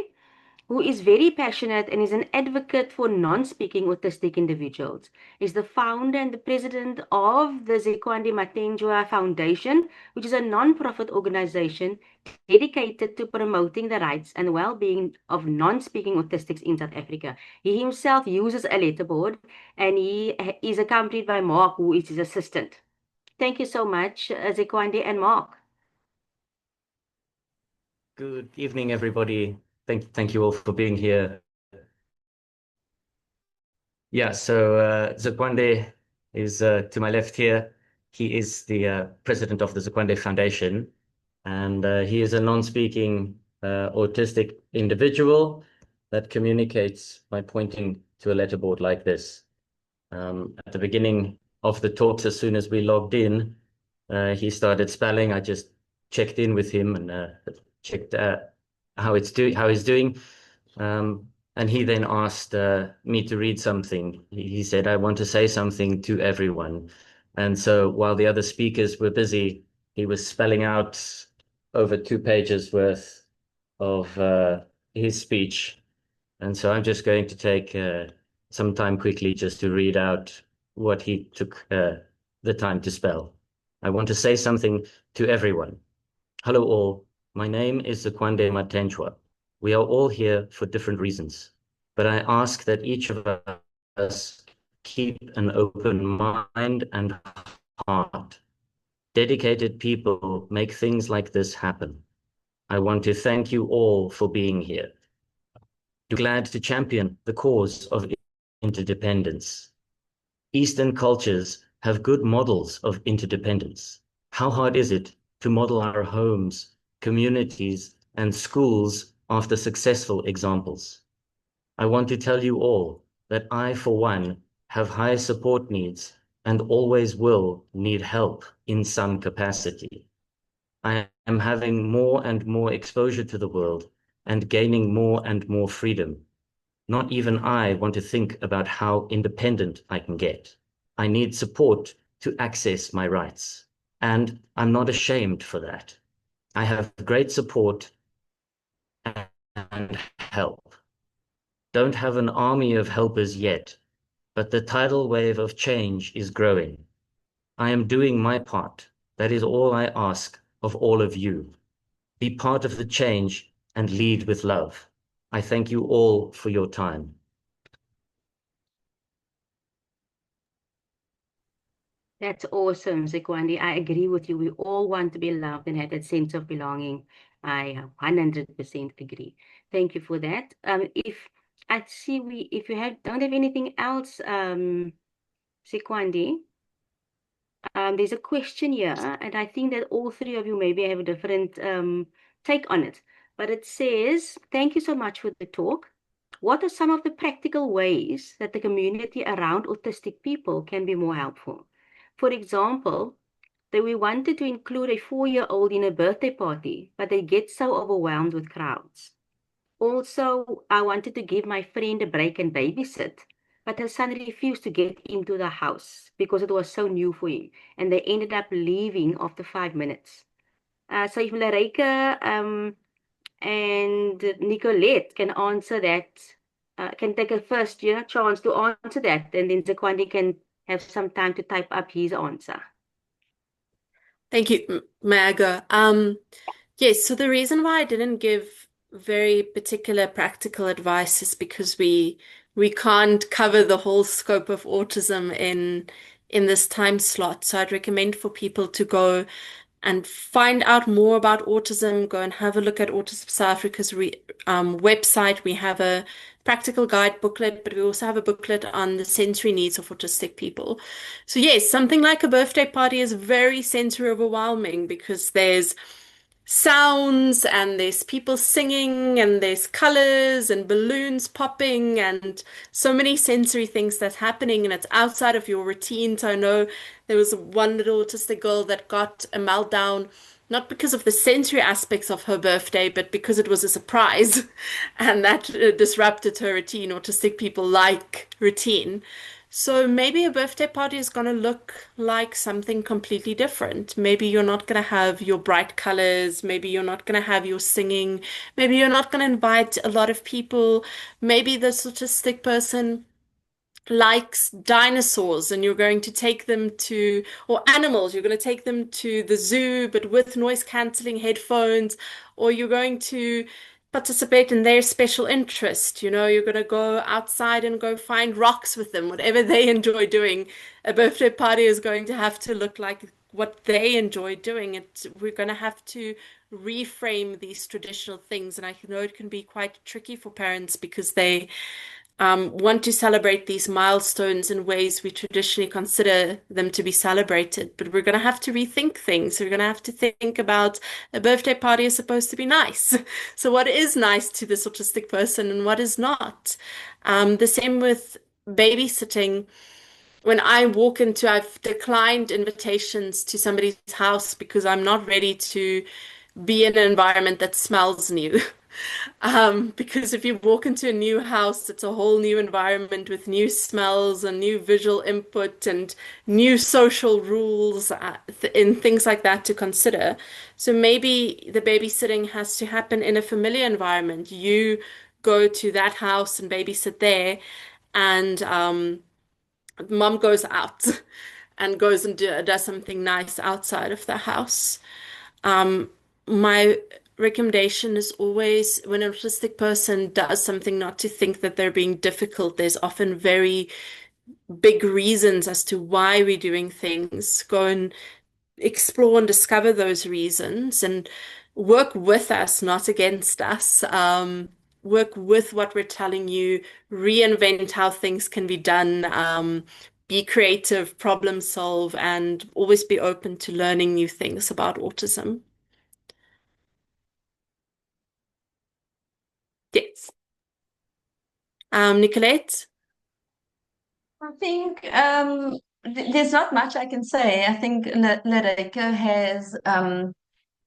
who is very passionate and is an advocate for non-speaking autistic individuals. He's the founder and the president of the Zekwanda Mathenjwa Foundation, which is a non-profit organization dedicated to promoting the rights and well-being of non-speaking autistics in South Africa. He himself uses a letterboard, and he is accompanied by Mark, who is his assistant. Thank you so much, Zekwanda and Mark. Good evening, everybody. Thank you all for being here. Yeah, so Zekwanda is to my left here. He is the president of the Zekwanda Foundation, and he is a non-speaking autistic individual that communicates by pointing to a letterboard like this. At the beginning of the talks, as soon as we logged in, he started spelling. I just checked in with him and checked how he's doing. And he then asked me to read something. He said, I want to say something to everyone. And so while the other speakers were busy, he was spelling out over 2 pages worth of his speech. And so I'm just going to take some time quickly just to read out what he took the time to spell. I want to say something to everyone. Hello all, my name is Zekwanda Mathenjwa. We are all here for different reasons, but I ask that each of us keep an open mind and heart. Dedicated people make things like this happen. I want to thank you all for being here. I'm glad to champion the cause of interdependence. Eastern cultures have good models of interdependence. How hard is it to model our homes, communities, and schools after successful examples? I want to tell you all that I, for one, have high support needs and always will need help in some capacity. I am having more and more exposure to the world and gaining more and more freedom. Not even I want to think about how independent I can get. I need support to access my rights, and I'm not ashamed for that. I have great support and help. Don't have an army of helpers yet, but the tidal wave of change is growing. I am doing my part. That is all I ask of all of you. Be part of the change and lead with love. I thank you all for your time. That's awesome, Zekwanda. I agree with you. We all want to be loved and have that sense of belonging. I 100% agree. Thank you for that. If I see if you don't have anything else, Zekwanda, there's a question here, and I think that all three of you maybe have a different take on it. But it says, thank you so much for the talk. What are some of the practical ways that the community around autistic people can be more helpful? For example, that we wanted to include a 4-year-old in a birthday party, but they get so overwhelmed with crowds. Also, I wanted to give my friend a break and babysit, but her son refused to get into the house because it was so new for him, and they ended up leaving after 5 minutes. So if Leryke and Nicolette can answer that, can take a first chance to answer that, and then Zekwanda can have some time to type up his answer. Thank you, Maga. Yes, so the reason why I didn't give very particular practical advice is because we can't cover the whole scope of autism in this time slot. So I'd recommend for people to go and find out more about autism, go and have a look at Autism South Africa's website. We have a practical guide booklet, but we also have a booklet on the sensory needs of autistic people. So yes, something like a birthday party is very sensory overwhelming because there's sounds and there's people singing and there's colors and balloons popping and so many sensory things that's happening, and it's outside of your routine. So I know there was one little autistic girl that got a meltdown not because of the sensory aspects of her birthday, but because it was a surprise and that disrupted her routine. Autistic people like routine. So maybe a birthday party is going to look like something completely different. Maybe you're not going to have your bright colors. Maybe you're not going to have your singing. Maybe you're not going to invite a lot of people. Maybe the autistic person likes dinosaurs and you're going to take them to, or animals, you're going to take them to the zoo, but with noise cancelling headphones, or you're going to participate in their special interest. You're going to go outside and go find rocks with them, whatever they enjoy doing. A birthday party is going to have to look like what they enjoy doing. We're going to have to reframe these traditional things. And I know it can be quite tricky for parents because they want to celebrate these milestones in ways we traditionally consider them to be celebrated. But we're going to have to rethink things. We're going to have to think about a birthday party is supposed to be nice. So what is nice to this autistic person and what is not? The same with babysitting. When I've declined invitations to somebody's house because I'm not ready to be in an environment that smells new. Because if you walk into a new house, it's a whole new environment with new smells and new visual input and new social rules and things like that to consider. So maybe the babysitting has to happen in a familiar environment. You go to that house and babysit there, and mom goes out and goes and does something nice outside of the house. My recommendation is always when an autistic person does something, not to think that they're being difficult. There's often very big reasons as to why we're doing things. Go and explore and discover those reasons and work with us, not against us. Work with what we're telling you, reinvent how things can be done, be creative, problem solve, and always be open to learning new things about autism. Yes. Nicolette? I think there's not much I can say. I think Leryke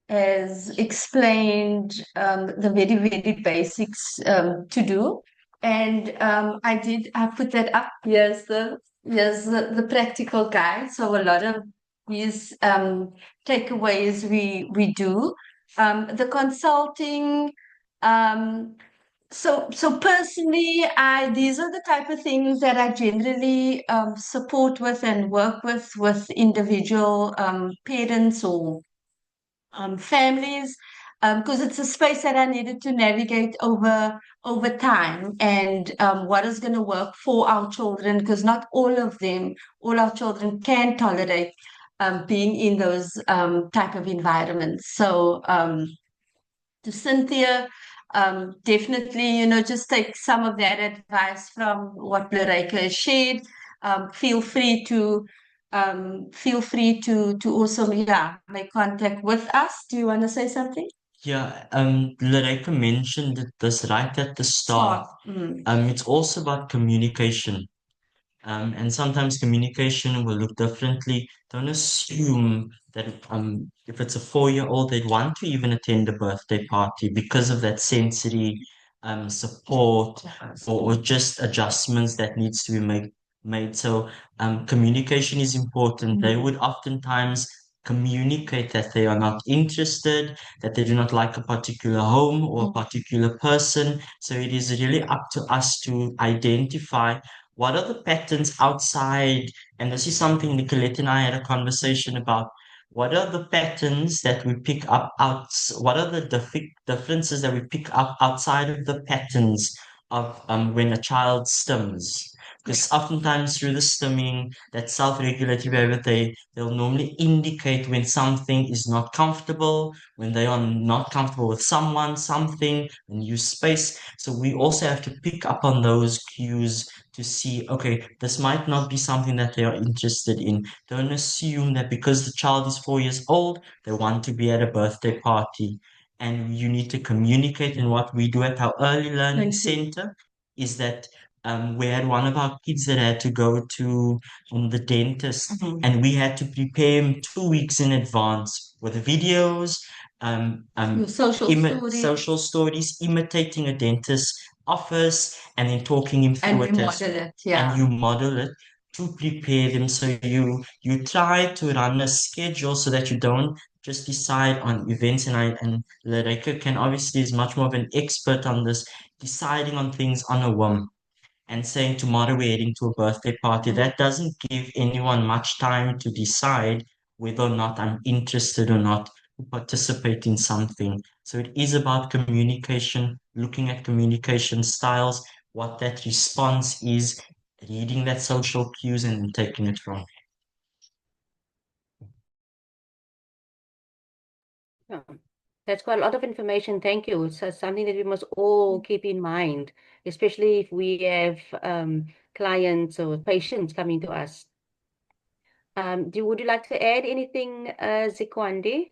has explained the very, very basics to do. And I put that up. Here's the practical guide. So a lot of these takeaways we do. The consulting, so personally, these are the type of things that I generally support with and work with individual parents or families, because it's a space that I needed to navigate over time and what is going to work for our children, because not all our children can tolerate being in those type of environments. So to Cynthia, definitely, just take some of that advice from what Leryke has shared. Feel free to also make contact with us. Do you want to say something? Yeah, Leryke mentioned this right at the start. It's also about communication. And sometimes communication will look differently. Don't assume that if it's a 4-year-old, they'd want to even attend a birthday party because of that sensory support or just adjustments that needs to be made. So communication is important. They would oftentimes communicate that they are not interested, that they do not like a particular home or a particular person. So it is really up to us to identify what are the patterns outside? And this is something Nicolette and I had a conversation about. What are the patterns that we pick up out? What are the differences that we pick up outside of the patterns of when a child stims? Because oftentimes through the stimming, that self-regulatory behavior, they'll normally indicate when something is not comfortable, when they are not comfortable with someone, something, and use space. So we also have to pick up on those cues to see, okay, this might not be something that they are interested in. Don't assume that because the child is 4 years old, they want to be at a birthday party. And you need to communicate. And what we do at our early learning center is that we had one of our kids that had to go to the dentist, and we had to prepare him 2 weeks in advance with videos, social stories, imitating a dentist's office, and then talking him through it. And we model it, yeah. And you model it. to prepare them. So you try to run a schedule so that you don't just decide on events. And Leryke can obviously is much more of an expert on this, deciding on things on a whim and saying tomorrow we're heading to a birthday party. That doesn't give anyone much time to decide whether or not I'm interested or not to participate in something. So it is about communication, looking at communication styles, what that response is, reading that social cues and taking it from. Yeah. That's quite a lot of information. Thank you. It's something that we must all keep in mind, especially if we have clients or patients coming to us. Would you like to add anything, Zekwanda?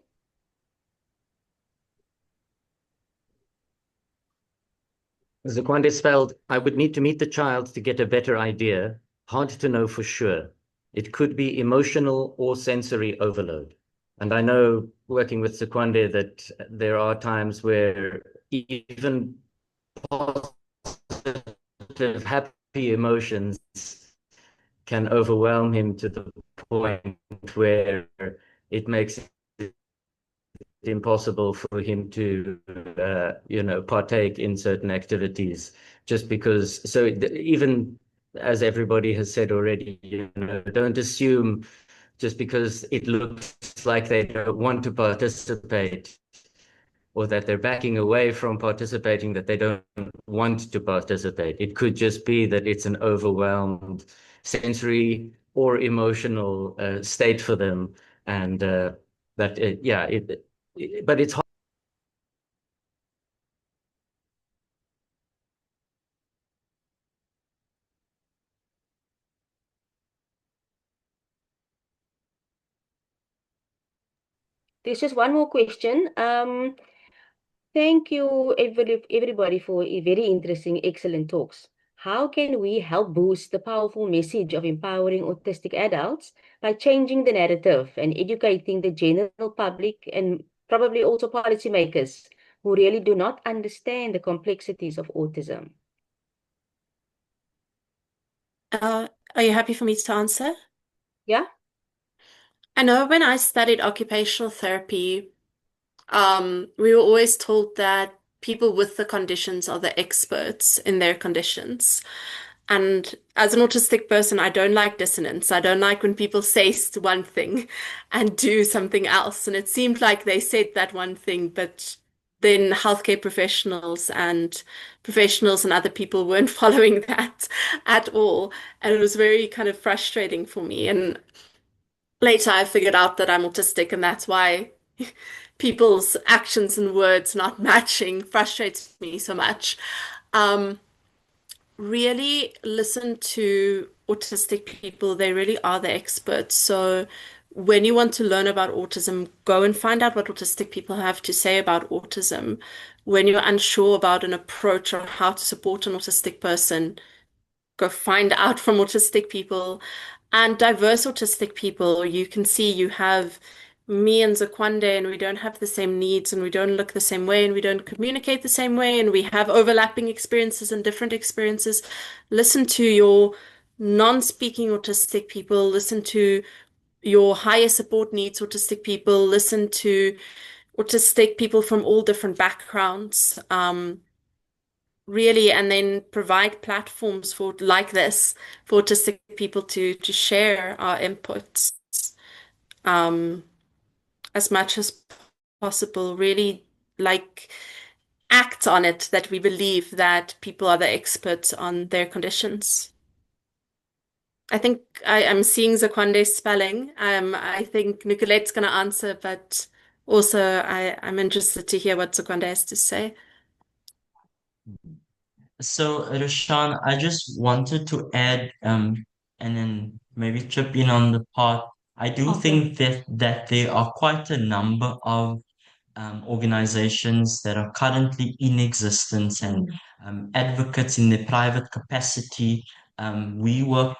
Zekwanda spelled, I would need to meet the child to get a better idea. Hard to know for sure. It could be emotional or sensory overload. And I know working with Zekwanda that there are times where even positive, happy emotions can overwhelm him to the point where it makes it impossible for him to, partake in certain activities just because. So even as everybody has said already, don't assume just because it looks like they don't want to participate or that they're backing away from participating, that they don't want to participate. It could just be that it's an overwhelmed sensory or emotional state for them, and but it's hard. There's just one more question. Thank you, everybody, for a very interesting, excellent talks. How can we help boost the powerful message of empowering autistic adults by changing the narrative and educating the general public and probably also policymakers who really do not understand the complexities of autism? Are you happy for me to answer? Yeah? I know when I studied occupational therapy, we were always told that people with the conditions are the experts in their conditions. And as an autistic person, I don't like dissonance. I don't like when people say one thing and do something else. And it seemed like they said that one thing, but then healthcare professionals and other people weren't following that at all. And it was very kind of frustrating for me. And later I figured out that I'm autistic, and that's why people's actions and words not matching frustrates me so much. Um, really listen to autistic people. They really are the experts. So when you want to learn about autism, go and find out what autistic people have to say about autism. When you're unsure about an approach or how to support an autistic person, go find out from autistic people and diverse autistic people. You can see you have me and Zekwanda, and we don't have the same needs, and we don't look the same way, and we don't communicate the same way, and we have overlapping experiences and different experiences. Listen to your non-speaking autistic people, listen to your higher support needs autistic people, listen to autistic people from all different backgrounds. Really, and then provide platforms for like this for autistic people to share our inputs um, as much as possible. Really, like act on it that we believe that people are the experts on their conditions. I think I'm seeing Zekwande's spelling. I think Nicolette's going to answer, but also I'm interested to hear what Zekwanda has to say. So, Roshan, I just wanted to add, and then maybe chip in on the part. I do Okay. think that there are quite a number of organizations that are currently in existence and advocates in their private capacity. We work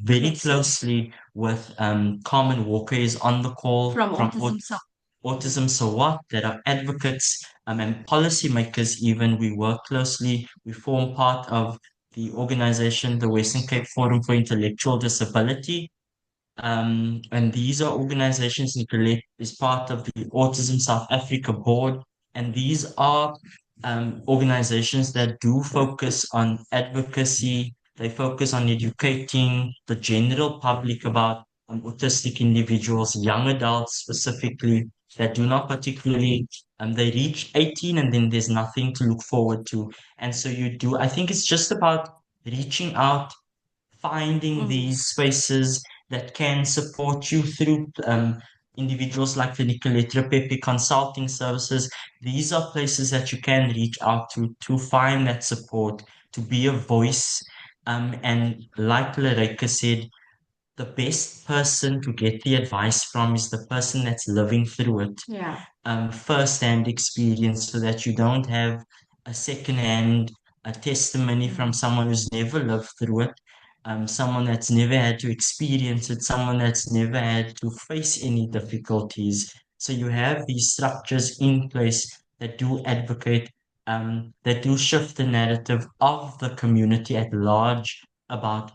very Yes. closely with Carmen Walker is on the call From from Autism South. Autism So What, that are advocates and policymakers even. We work closely. We form part of the organization, the Western Cape Forum for Intellectual Disability. And these are organizations, Nicolette is part of the Autism South Africa board, and these are organizations that do focus on advocacy. They focus on educating the general public about autistic individuals, young adults specifically, that do not particularly, they reach 18 and then there's nothing to look forward to. And so I think it's just about reaching out, finding these spaces that can support you through individuals like the Nicolette Pepe Consulting Services. These are places that you can reach out to find that support, to be a voice. And like Leryke said, the best person to get the advice from is the person that's living through it. Yeah. First-hand experience, so that you don't have a second-hand a testimony from someone who's never lived through it, someone that's never had to experience it, someone that's never had to face any difficulties. So you have these structures in place that do advocate, that do shift the narrative of the community at large about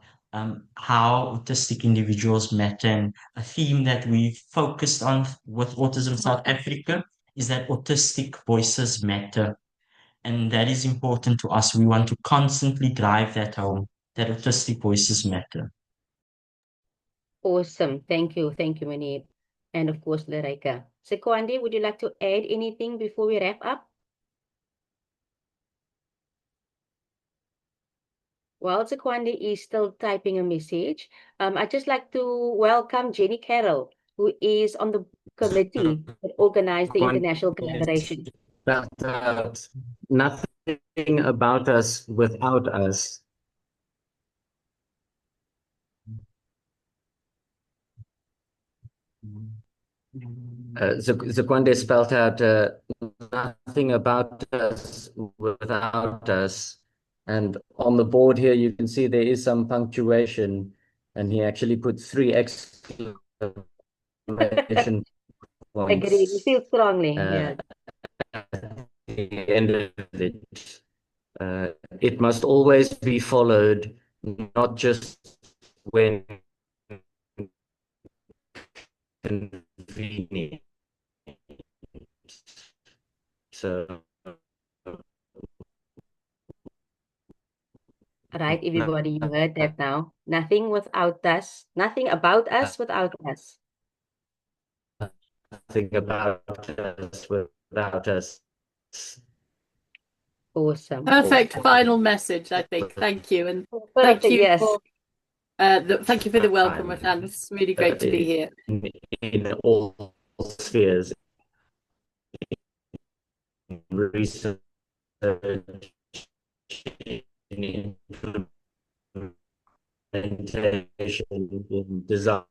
how autistic individuals matter. And a theme that we've focused on with Autism South Africa is that autistic voices matter. And that is important to us. We want to constantly drive that home, that autistic voices matter. Awesome. Thank you. Thank you, Manib. And of course, Leryke. Zekwanda, would you like to add anything before we wrap up? Well, Zekwanda is still typing a message. I'd just like to welcome Jenny Carroll, who is on the committee that organized the international collaboration. Nothing about us without us. Zekwanda spelled out nothing about us without us. And on the board here, you can see there is some punctuation, and he actually put 3 exclamation points. Agreed. We feel strongly. Yeah. At the end of it. It must always be followed, not just when convenient. So, Right, everybody, you heard that now. Nothing without us. Nothing about us without us. nothing about us without us. Awesome. Perfect Awesome. final message, I think. Thank you. And Perfect, thank you yes. for thank you for the welcome, Mathan. It's really great to be here. In all spheres, in research, in implementation, in design.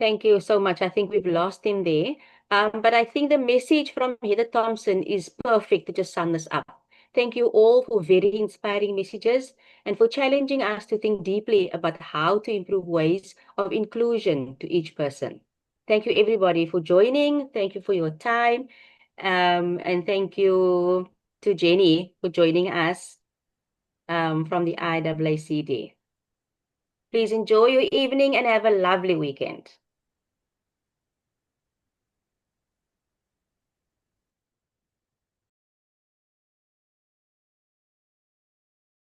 Thank you so much. I think we've lost him there. But I think the message from Heather Thompson is perfect to just sum this up. Thank you all for very inspiring messages and for challenging us to think deeply about how to improve ways of inclusion to each person. Thank you, everybody, for joining. Thank you for your time. And thank you to Jenny for joining us from the IAACD. Please enjoy your evening and have a lovely weekend.